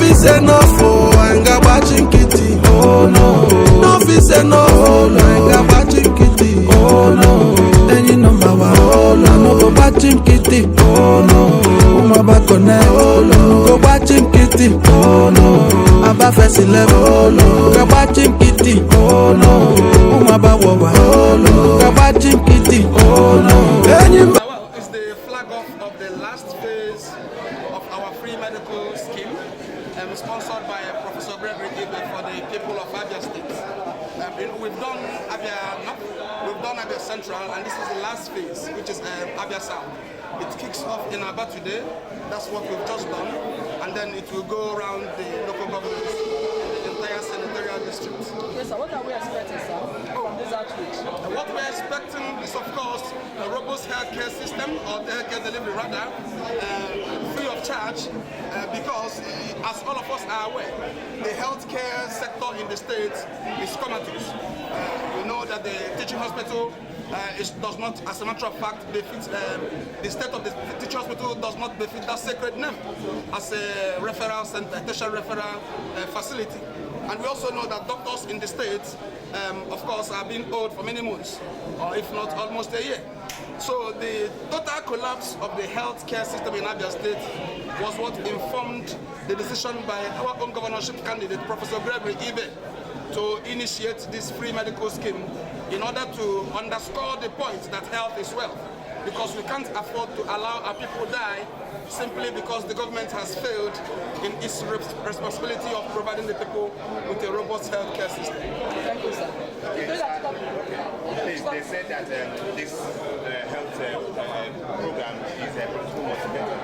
fi say no for anga watching kitty. Oh no. No fi say no for anga watching kitty. Oh no. And you know my oh no. No go watching kitty. Oh no. Uma ba connect. Oh no. Go watching kitty. Oh no. Aba first level. Oh no. Go watching kitty. Oh no. Uma ba wawa. Oh no. Go watching kitty. Oh no. And you It's the flag off of the last phase of our free medical scheme, sponsored by Professor Gregory Ibe for the people of Abia State. We've done Abia North, we've done Abia Central, and this is the last phase, which is Abia South. It kicks off in Abia today. That's what we've just done, and then it will go around the local governments, the entire senatorial district. Yes, sir. What are we expecting, sir, from this outreach? What we're expecting is, of course, a robust healthcare system, or healthcare delivery rather, free of charge, because as all of us are aware, the healthcare sector in the state is comatose. We know that the teaching hospital does not, as a matter of fact, befit, the state of the teaching hospital does not befit that sacred name as a referral center, tertiary referral facility. And we also know that doctors in the state, of course, are being owed for many months, or if not almost a year. So the total collapse of the healthcare system in Abia State was what informed the decision by our own governorship candidate, Professor Gregory Ibe, to initiate this free medical scheme in order to underscore the point that health is wealth. Because we can't afford to allow our people die simply because the government has failed in its responsibility of providing the people with a robust healthcare system. Thank you, sir. Please, they said that this health program is a political motivator.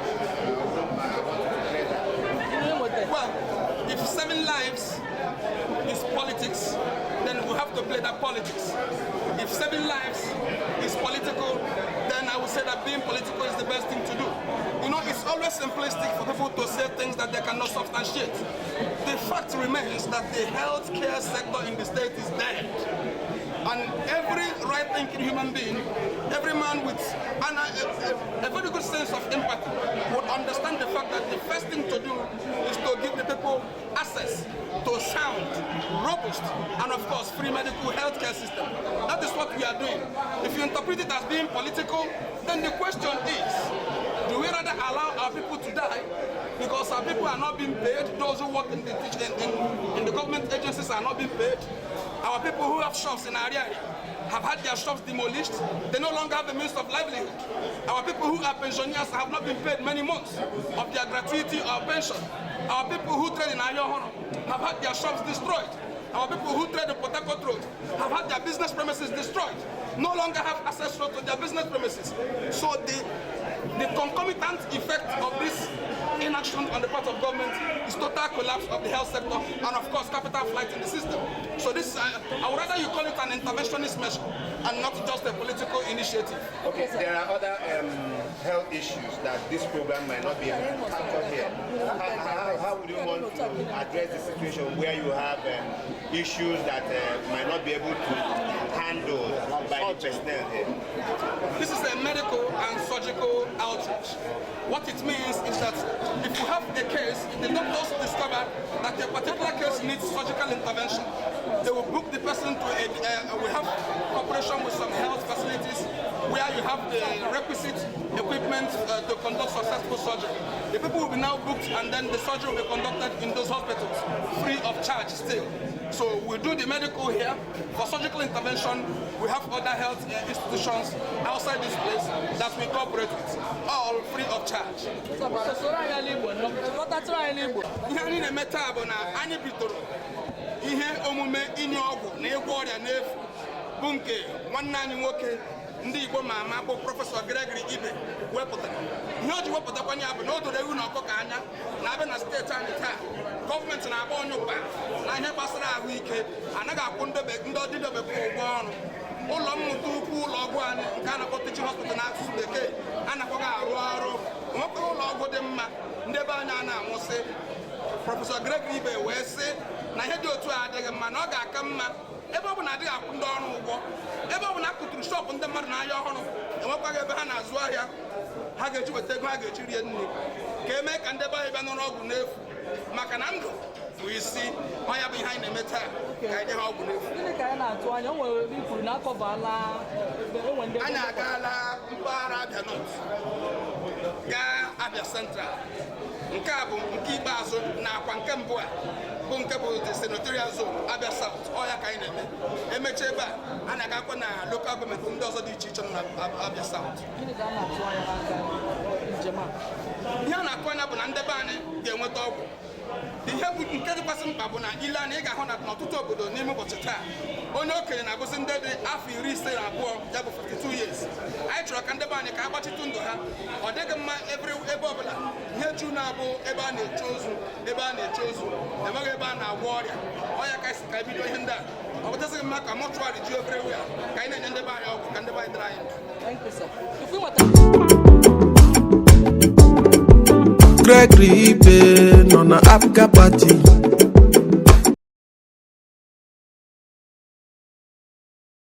Well, if 7 lives is politics, then we have to play that politics. If 7 lives is political, then I would say that being political is the best thing to do. You know, it's always simplistic for people to say things that they cannot substantiate. The fact remains that the healthcare sector in the state is dead. And every right-thinking human being, every man with a very good sense of empathy would understand the fact that the first thing to do is to give the people access to sound, robust, and of course free medical healthcare system. That is what we are doing. If you interpret it as being political, then the question is, do we rather allow our people to die because our people are not being paid? Those who work in the government agencies are not being paid. Our people who have shops in Abia have had their shops demolished. They no longer have the means of livelihood. Our people who are pensioners have not been paid many months of their gratuity or pension. Our people who trade in Abia have had their shops destroyed. Our people who trade in Port Harcourt Road have had their business premises destroyed. No longer have access to their business premises. So the concomitant effect of this inaction on the part of government is total collapse of the health sector and of course capital flight in the system. So this, I would rather you call it an interventionist measure and not just a political initiative. Okay, there are other health issues that this program might not be able to tackle here. How would you want to address the situation where you have issues that might not be able to handle by the personnel here? This is a medical and surgical outreach. What it means is that if you have a case, if the doctors discover that a particular case needs surgical intervention, they will book the person to we have cooperation with some health facilities where you have the requisite equipment to conduct successful surgery. The people will be now booked and then the surgery will be conducted in those hospitals, free of charge still. So we do the medical here. For surgical intervention, we have other health institutions outside this place that we cooperate with, all free of charge. Ihe omume inye ọgwụ na ịgwọ ọrịa n'efu bụ nke nwanne anyị nwoke ndị Igbo ma ama bụ Prọfesọ Gregory Ibe wepụtara. Ihe o ji wepụtakwanye ya bụ na o doro ewu na ọkụkọ anya na abịa na steeti anyị taa gọọmenti na-agba onye ụkpa na ihe gbasara ahụike anaghị akwụ ndị ọdịdị bekee ụgwọ ọrụ. Ụlọ mmụta ukwu ụlọ ọgwụ anyị nke a na-akpọ teaching hospital n'asụsụ bekee anakwaghị arụ ọrụ. Enwekwara ụlọ ọgwụ dị mma ndị be anyị a na-anwụsị. Prọfesọ Gregory Ibe wee sị na ihe dị otu a adịghị mma na ọ ga-aka mma ebe ọ bụ na adịghị akwụ ndị ọrụ ụgwọ, ebe ọ bụ na akụtụrụ shọpụ ndị mmadụ n'ahịa ọhụrụ enwekwaghị ebe ha na-azụ ahịa ha ga-eji weta ego ha ga-eji rie nri ka emee ka ndị be anyị bịa n'ụlọ ọgwụ n'efu maka na ndụ bụ isi ọnya bụ ihe anyị na-eme taa ka anyị nye ha ọgwụ n'efu. Gịnị ka anyị na-atụ anya? O nwere ebe i kwuru na akọbala enwe ndị Anyị agaala mpaghara Abia North gaa Abia Central. Nke a bụ nke ikpeazụ nakwa nke mbụ a bụ nke bụ the senatorial zone Abia South. Ọ ya ka anyị na-eme. Emecha ebe a na-agakwa na local gọọmenti ndị ọzọ dị iche iche nọ na Abia South. Gịnị ka a na-atụ anya n'aka njem a? Ihe a na-akụ anya bụ na ndị be anyị ga-enweta ọgwụ. Ihe bụ nke dịkwasị mkpa bụ na ile anya ị ga-ahụ na n'ọtụtụ obodo n'ime ụbọchị taa onye okenye na-agụzi ndị dị afọ 52 ya bụ 52 years. Anyị chọrọ ka ndị be anyị ka a gbachitụ ndụ ha. Ọ dịghị mma ebe ọbụla ihe ju na-abụ ebe a na-eche ozu enweghị ebe a na-agwọ ọrịa. Ọ ya ka esi ka bido ihe ndị a. Ọ bụtasịghị mma ka mọchụarị ji everywhere ka anyị na-enye ndị be anyị ọgwụ ka ndị be anyị dịrị anyị ndụ. Thank you, sir. If we nweta Gregory Ibe nọ na APGA party